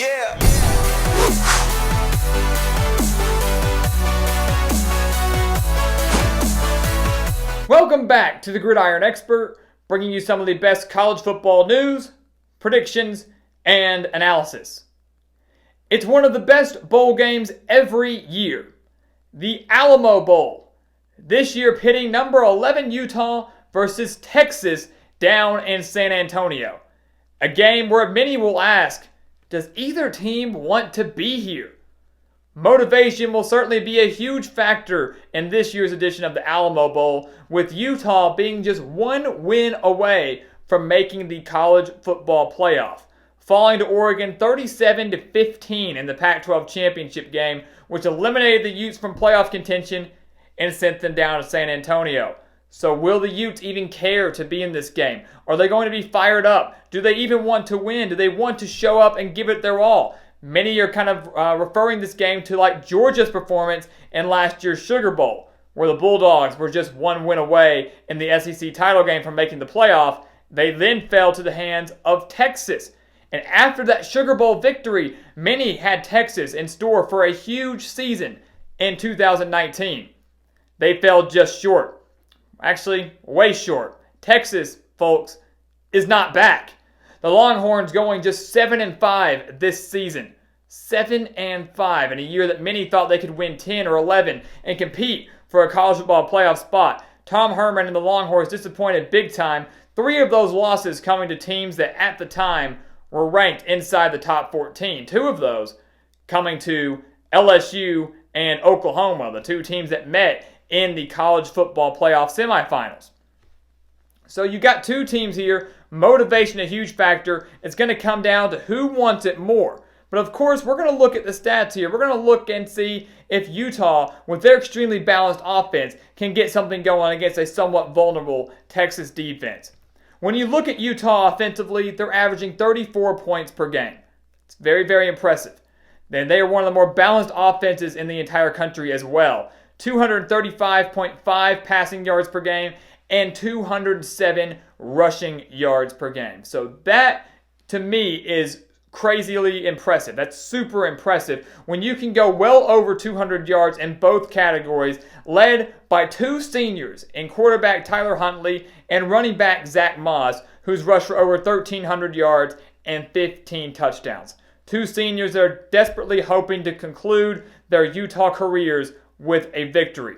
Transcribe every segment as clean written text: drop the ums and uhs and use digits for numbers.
Yeah. Welcome back to the Gridiron Expert, bringing you some of the best college football news, predictions, and analysis. It's one of the best bowl games every year, the Alamo Bowl. This year pitting number 11 Utah versus Texas down in San Antonio. A game where many will ask, does either team want to be here? Motivation will certainly be a huge factor in this year's edition of the Alamo Bowl, with Utah being just one win away from making the college football playoff, falling to Oregon 37-15 in the Pac-12 championship game, which eliminated the Utes from playoff contention and sent them down to San Antonio. So will the Utes even care to be in this game? Are they going to be fired up? Do they even want to win? Do they want to show up and give it their all? Many are kind of referring this game to like Georgia's performance in last year's Sugar Bowl, where the Bulldogs were just one win away in the SEC title game from making the playoff. They then fell to the hands of Texas. And after that Sugar Bowl victory, many had Texas in store for a huge season in 2019. They fell just short. Actually, way short. Texas, folks, is not back. The Longhorns going just 7-5 this season. 7-5 in a year that many thought they could win 10 or 11 and compete for a college football playoff spot. Tom Herman and the Longhorns disappointed big time. 3 of those losses coming to teams that at the time were ranked inside the top 14. 2 of those coming to LSU and Oklahoma, the 2 teams that met in the college football playoff semifinals. So you got 2 teams here. Motivation a huge factor. It's going to come down to who wants it more. But of course, we're going to look at the stats here. We're going to look and see if Utah, with their extremely balanced offense, can get something going against a somewhat vulnerable Texas defense. When you look at Utah offensively, they're averaging 34 points per game. It's very, very impressive. Then they are one of the more balanced offenses in the entire country as well. 235.5 passing yards per game and 207 rushing yards per game. So that, to me, is crazily impressive. That's super impressive when you can go well over 200 yards in both categories, led by 2 seniors in quarterback Tyler Huntley and running back Zach Moss, who's rushed for over 1,300 yards and 15 touchdowns. 2 seniors that are desperately hoping to conclude their Utah careers with a victory.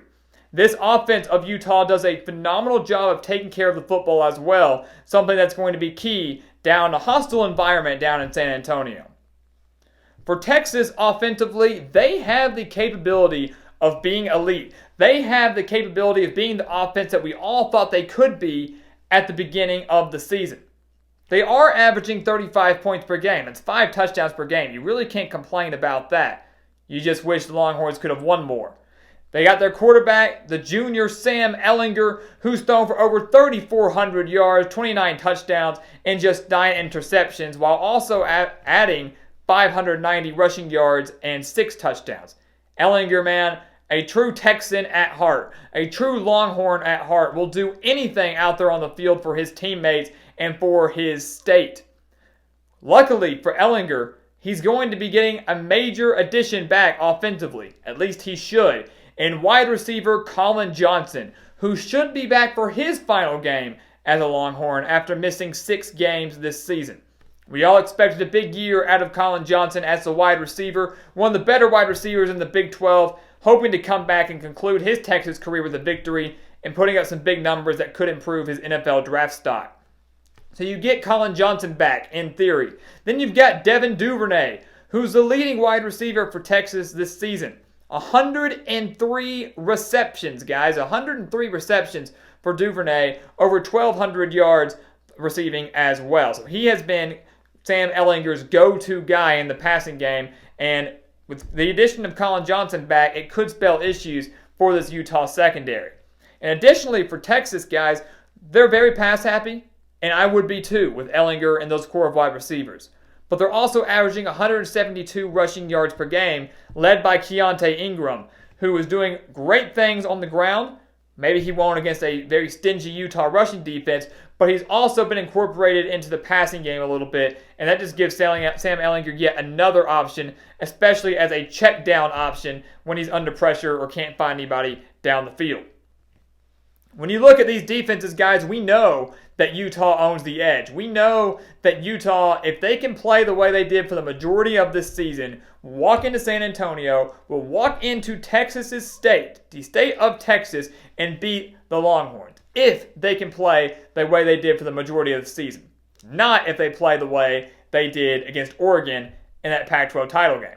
This offense of Utah does a phenomenal job of taking care of the football as well, something that's going to be key down a hostile environment down in San Antonio. For Texas offensively, they have the capability of being elite. They have the capability of being the offense that we all thought they could be at the beginning of the season. They are averaging 35 points per game. That's 5 touchdowns per game. You really can't complain about that. You just wish the Longhorns could have won more. They got their quarterback, the junior Sam Ehlinger, who's thrown for over 3,400 yards, 29 touchdowns, and just 9 interceptions, while also adding 590 rushing yards and 6 touchdowns. Ehlinger, man, a true Texan at heart, a true Longhorn at heart, will do anything out there on the field for his teammates and for his state. Luckily for Ehlinger, he's going to be getting a major addition back offensively. At least he should. And wide receiver Colin Johnson, who should be back for his final game as a Longhorn after missing 6 games this season. We all expected a big year out of Colin Johnson as a wide receiver, one of the better wide receivers in the Big 12, hoping to come back and conclude his Texas career with a victory and putting up some big numbers that could improve his NFL draft stock. So you get Colin Johnson back, in theory. Then you've got Devin Duvernay, who's the leading wide receiver for Texas this season. 103 receptions, guys. 103 receptions for Duvernay, over 1,200 yards receiving as well. So he has been Sam Ehlinger's go-to guy in the passing game, and with the addition of Colin Johnson back, it could spell issues for this Utah secondary. And additionally, for Texas, guys, they're very pass-happy, and I would be too with Ehlinger and those core of wide receivers. But they're also averaging 172 rushing yards per game, led by Keontae Ingram, who is doing great things on the ground. Maybe he won't against a very stingy Utah rushing defense, but he's also been incorporated into the passing game a little bit, and that just gives Sam Ehlinger yet another option, especially as a check down option when he's under pressure or can't find anybody down the field. When you look at these defenses, guys, we know that Utah owns the edge. We know that Utah, if they can play the way they did for the majority of this season, walk into San Antonio, will walk into Texas's state, the state of Texas, and beat the Longhorns. If they can play the way they did for the majority of the season. Not if they play the way they did against Oregon in that Pac-12 title game.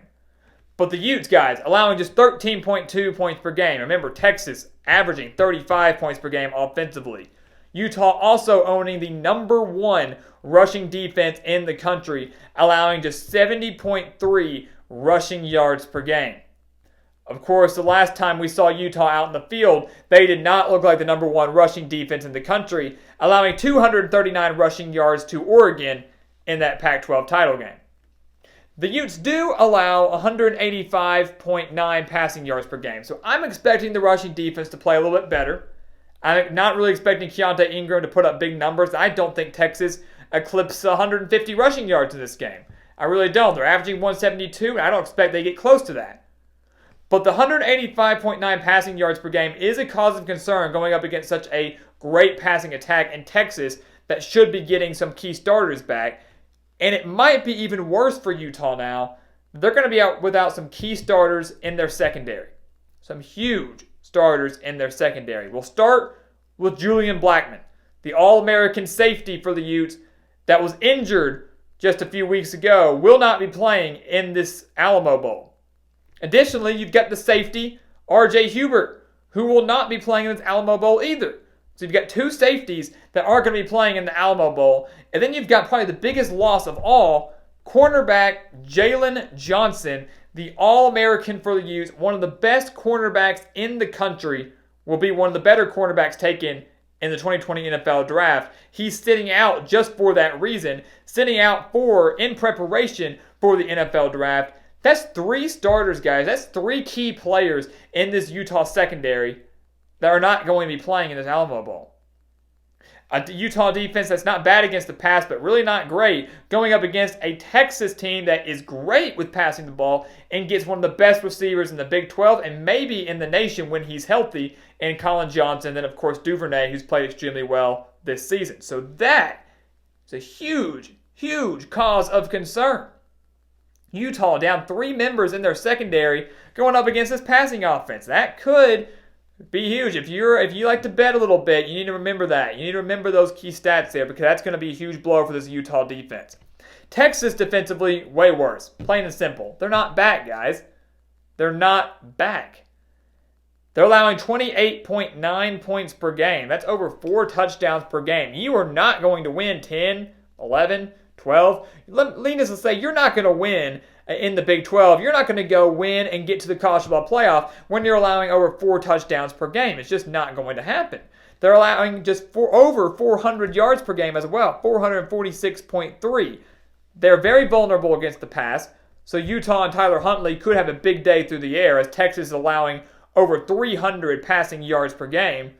But the Utes, guys, allowing just 13.2 points per game. Remember, Texas averaging 35 points per game offensively. Utah also owning the number 1 rushing defense in the country, allowing just 70.3 rushing yards per game. Of course, the last time we saw Utah out in the field, they did not look like the number 1 rushing defense in the country, allowing 239 rushing yards to Oregon in that Pac-12 title game. The Utes do allow 185.9 passing yards per game, so I'm expecting the rushing defense to play a little bit better. I'm not really expecting Keontae Ingram to put up big numbers. I don't think Texas eclipses 150 rushing yards in this game. I really don't. They're averaging 172, and I don't expect they get close to that. But the 185.9 passing yards per game is a cause of concern going up against such a great passing attack in Texas that should be getting some key starters back. And it might be even worse for Utah now. They're going to be out without some key starters in their secondary. Some huge starters in their secondary. We'll start with Julian Blackmon, the All-American safety for the Utes that was injured just a few weeks ago, will not be playing in this Alamo Bowl. Additionally, you've got the safety, R.J. Hubert, who will not be playing in this Alamo Bowl either. So you've got 2 safeties that aren't going to be playing in the Alamo Bowl. And then you've got probably the biggest loss of all, cornerback Jalen Johnson, the All-American for the Utes, one of the best cornerbacks in the country, will be one of the better cornerbacks taken in the 2020 NFL Draft. He's sitting out just for that reason, sitting out in preparation for the NFL Draft. That's 3 starters, guys. That's 3 key players in this Utah secondary that are not going to be playing in this Alamo Bowl. A Utah defense that's not bad against the pass, but really not great, going up against a Texas team that is great with passing the ball and gets one of the best receivers in the Big 12 and maybe in the nation when he's healthy, and Colin Johnson, and then of course Duvernay, who's played extremely well this season. So that is a huge, huge cause of concern. Utah down 3 members in their secondary going up against this passing offense. That could be huge. If you like to bet a little bit, you need to remember that. You need to remember those key stats there because that's going to be a huge blow for this Utah defense. Texas defensively, way worse. Plain and simple. They're not back, guys. They're not back. They're allowing 28.9 points per game. That's over 4 touchdowns per game. You are not going to win 10, 11, 12. Needless to say, you're not going to win in the Big 12. You're not going to go win and get to the college football playoff when you're allowing over 4 touchdowns per game. It's just not going to happen. They're allowing just over 400 yards per game as well, 446.3. They're very vulnerable against the pass, so Utah and Tyler Huntley could have a big day through the air as Texas is allowing over 300 passing yards per game,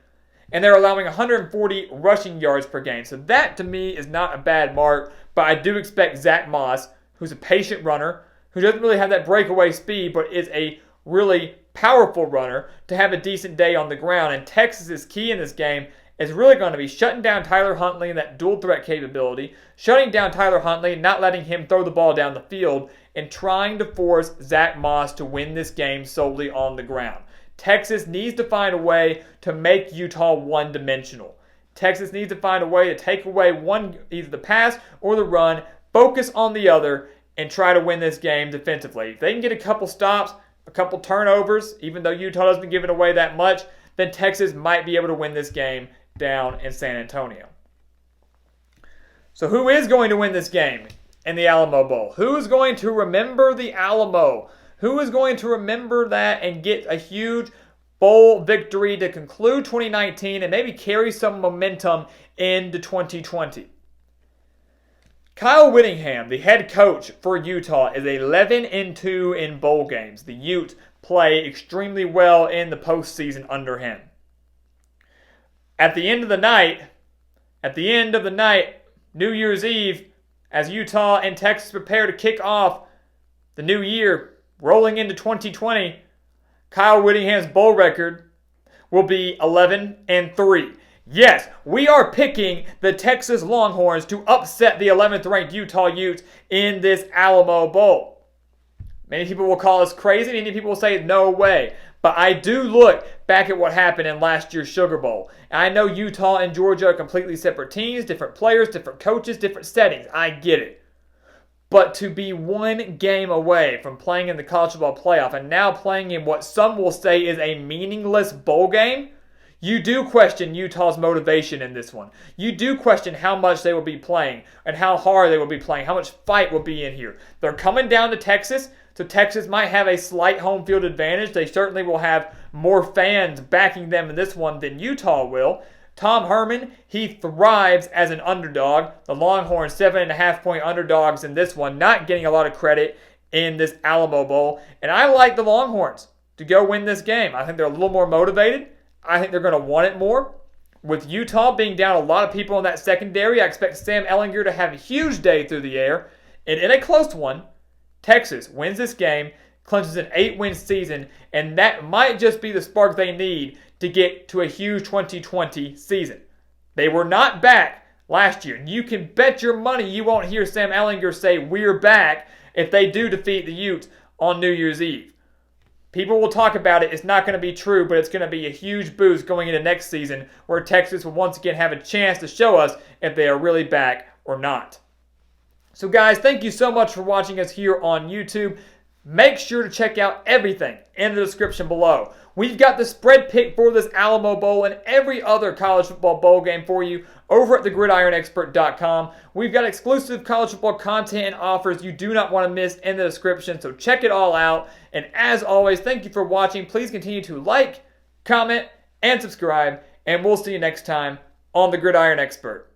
and they're allowing 140 rushing yards per game. So that, to me, is not a bad mark, but I do expect Zach Moss, who's a patient runner, who doesn't really have that breakaway speed, but is a really powerful runner, to have a decent day on the ground. And Texas's key in this game is really going to be shutting down Tyler Huntley and that dual threat capability, shutting down Tyler Huntley and not letting him throw the ball down the field, and trying to force Zach Moss to win this game solely on the ground. Texas needs to find a way to make Utah one-dimensional. Texas needs to find a way to take away one, either the pass or the run, focus on the other, and try to win this game defensively. If they can get a couple stops, a couple turnovers, even though Utah doesn't give it away that much, then Texas might be able to win this game down in San Antonio. So who is going to win this game in the Alamo Bowl? Who is going to remember the Alamo? Who is going to remember that and get a huge bowl victory to conclude 2019 and maybe carry some momentum into 2020? Kyle Whittingham, the head coach for Utah, is 11-2 in bowl games. The Utes play extremely well in the postseason under him. At the end of the night, At the end of the night, New Year's Eve, as Utah and Texas prepare to kick off the new year, rolling into 2020, Kyle Whittingham's bowl record will be 11-3. Yes, we are picking the Texas Longhorns to upset the 11th ranked Utah Utes in this Alamo Bowl. Many people will call us crazy. Many people will say no way. But I do look back at what happened in last year's Sugar Bowl. And I know Utah and Georgia are completely separate teams, different players, different coaches, different settings. I get it. But to be one game away from playing in the college football playoff and now playing in what some will say is a meaningless bowl game, you do question Utah's motivation in this one. You do question how much they will be playing and how hard they will be playing, how much fight will be in here. They're coming down to Texas, so Texas might have a slight home field advantage. They certainly will have more fans backing them in this one than Utah will. Tom Herman, he thrives as an underdog. The Longhorns, 7.5-point underdogs in this one, not getting a lot of credit in this Alamo Bowl. And I like the Longhorns to go win this game. I think they're a little more motivated. I think they're going to want it more. With Utah being down a lot of people in that secondary, I expect Sam Ehlinger to have a huge day through the air. And in a close one, Texas wins this game, clinches an 8-win season, and that might just be the spark they need to get to a huge 2020 season. They were not back last year. You can bet your money you won't hear Sam Ehlinger say, "We're back," if they do defeat the Utes on New Year's Eve. People will talk about it. It's not going to be true, but it's going to be a huge boost going into next season where Texas will once again have a chance to show us if they are really back or not. So guys, thank you so much for watching us here on YouTube. Make sure to check out everything in the description below. We've got the spread pick for this Alamo Bowl and every other college football bowl game for you over at thegridironexpert.com. We've got exclusive college football content and offers you do not want to miss in the description, so check it all out. And as always, thank you for watching. Please continue to like, comment, and subscribe, and we'll see you next time on The Gridiron Expert.